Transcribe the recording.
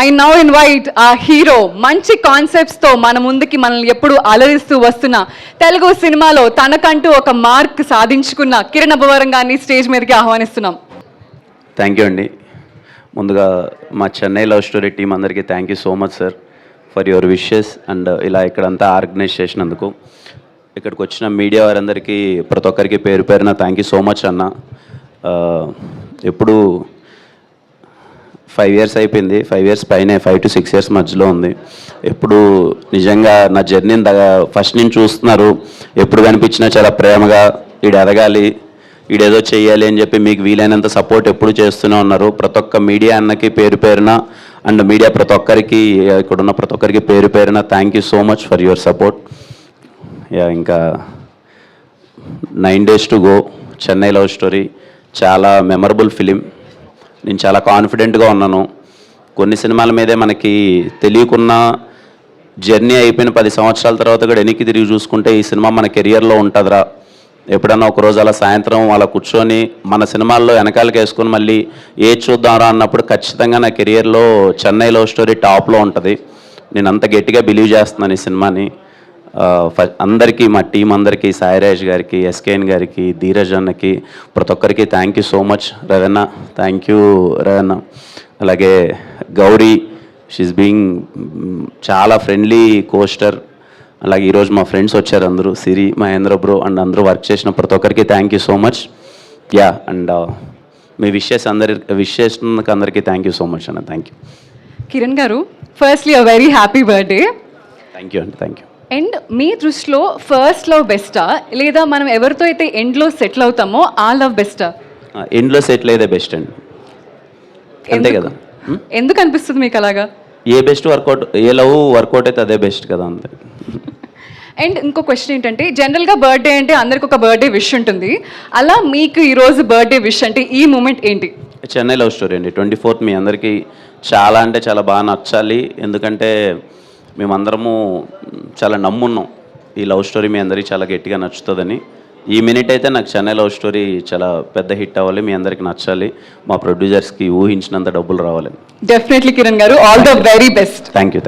I now invite ఆ hero మంచి concepts తో మన ముందుకి మనల్ని ఎప్పుడు అలరిస్తూ వస్తున్న తెలుగు సినిమాలో తనకంటూ ఒక మార్క్ సాధించుకున్న కిరణ్ అబ్బవరం గారిని స్టేజ్ మీదకి ఆహ్వానిస్తున్నాం. థ్యాంక్ యూ అండి. ముందుగా మా చెన్నై లవ్ స్టోరీ టీం అందరికీ thank you so much sir for your wishes and ఇలా ఇక్కడంతా ఆర్గనైజ్ చేసినందుకు. ఇక్కడికి వచ్చిన మీడియా వారందరికీ ప్రతి ఒక్కరికి పేరు పేరున థ్యాంక్ యూ సో మచ్ అన్న. ఎప్పుడు 5 years అయిపోయింది, 5 years పైనే, 5 to 6 years మధ్యలో ఉంది. ఎప్పుడు నిజంగా నా జర్నీని ఫస్ట్ నుంచి చూస్తున్నారు. ఎప్పుడు కనిపించినా చాలా ప్రేమగా ఈడు ఎదగాలి, ఈడేదో చెయ్యాలి అని చెప్పి మీకు వీలైనంత సపోర్ట్ ఎప్పుడు చేస్తూనే ఉన్నారు. ప్రతి ఒక్క మీడియా అన్నకి పేరు పేరున అండ్ మీడియా ప్రతి ఒక్కరికి, ఇక్కడున్న ప్రతి ఒక్కరికి పేరు పేరున thank you so much for your support. ఇంకా 9 days to go, Chennai love story చాలా మెమరబుల్ ఫిలిం. నేను చాలా కాన్ఫిడెంట్గా ఉన్నాను. కొన్ని సినిమాల మీదే మనకి తెలియకున్న జర్నీ అయిపోయిన 10 సంవత్సరాల తర్వాత కూడా వెనక్కి తిరిగి చూసుకుంటే ఈ సినిమా మన కెరియర్లో ఉంటుందిరా, ఎప్పుడన్నా ఒకరోజు అలా సాయంత్రం అలా కూర్చొని మన సినిమాల్లో వెనకాలకి వేసుకొని మళ్ళీ ఏది చూద్దాంరా అన్నప్పుడు ఖచ్చితంగా నా కెరియర్లో చెన్నై లవ్ స్టోరీ టాప్లో ఉంటుంది. నేను అంత గట్టిగా బిలీవ్ చేస్తున్నాను ఈ సినిమాని. అందరికీ, మా టీం అందరికీ, సాయిరాజ్ గారికి, ఎస్కేఎన్ గారికి, ధీరజ్ అన్నకి, ప్రతి ఒక్కరికి thank you so much. Ravana, thank you Ravana. అలాగే గౌరీ, షీఈస్ బీయింగ్ చాలా ఫ్రెండ్లీ కోస్టర్. అలాగే ఈరోజు మా ఫ్రెండ్స్ వచ్చారు అందరూ, సిరి, మహేంద్ర బ్రో అండ్ అందరూ వర్క్ చేసిన ప్రతి ఒక్కరికి thank you so much. And మీ విషెస్ చేసినందుకు అందరికీ థ్యాంక్ యూ సో మచ్ అన్న. Thank you. కిరణ్ గారు, firstly uh very happy birthday. Thank you అండి. Thank you. అండ్ మీ దృష్టిలో ఫస్ట్ లవ్ బెస్టా, లేదా మనం ఎవరితో అయితే ఎండ్లో సెటిల్ అవుతామో ఆ లవ్ బెస్టా? ఎండ్లో సెటిల్ అయితే బెస్ట్ అండి, అంతే కదా. ఎందుకు అనిపిస్తుంది మీకు అలాగా? ఏ బెస్ట్ వర్కౌట్, ఏ లవ్ వర్కౌట్ అయితే అదే బెస్ట్ కదా, అంతే. అండ్ ఇంకో క్వశ్చన్ ఏంటంటే, జనరల్గా బర్త్డే అంటే అందరికి ఒక బర్త్డే విష్ ఉంటుంది. అలా మీకు ఈరోజు బర్త్డే విష్ అంటే ఈ మూమెంట్ ఏంటి? చెన్నై లవ్ స్టోరీ అండి. 24th మీ అందరికీ చాలా అంటే చాలా బాగా నచ్చాలి. ఎందుకంటే మేమందరము చాలా నమ్మున్నాం ఈ లవ్ స్టోరీ మీ అందరికీ చాలా గట్టిగా నచ్చుతుందని. ఈ మినిట్ అయితే నాకు చెన్నై లవ్ స్టోరీ చాలా పెద్ద హిట్ అవ్వాలి, మీ అందరికీ నచ్చాలి, మా ప్రొడ్యూసర్స్కి ఊహించినంత డబ్బులు రావాలి. డెఫినెట్లీ కిరణ్ గారు, all the very best. Thank you.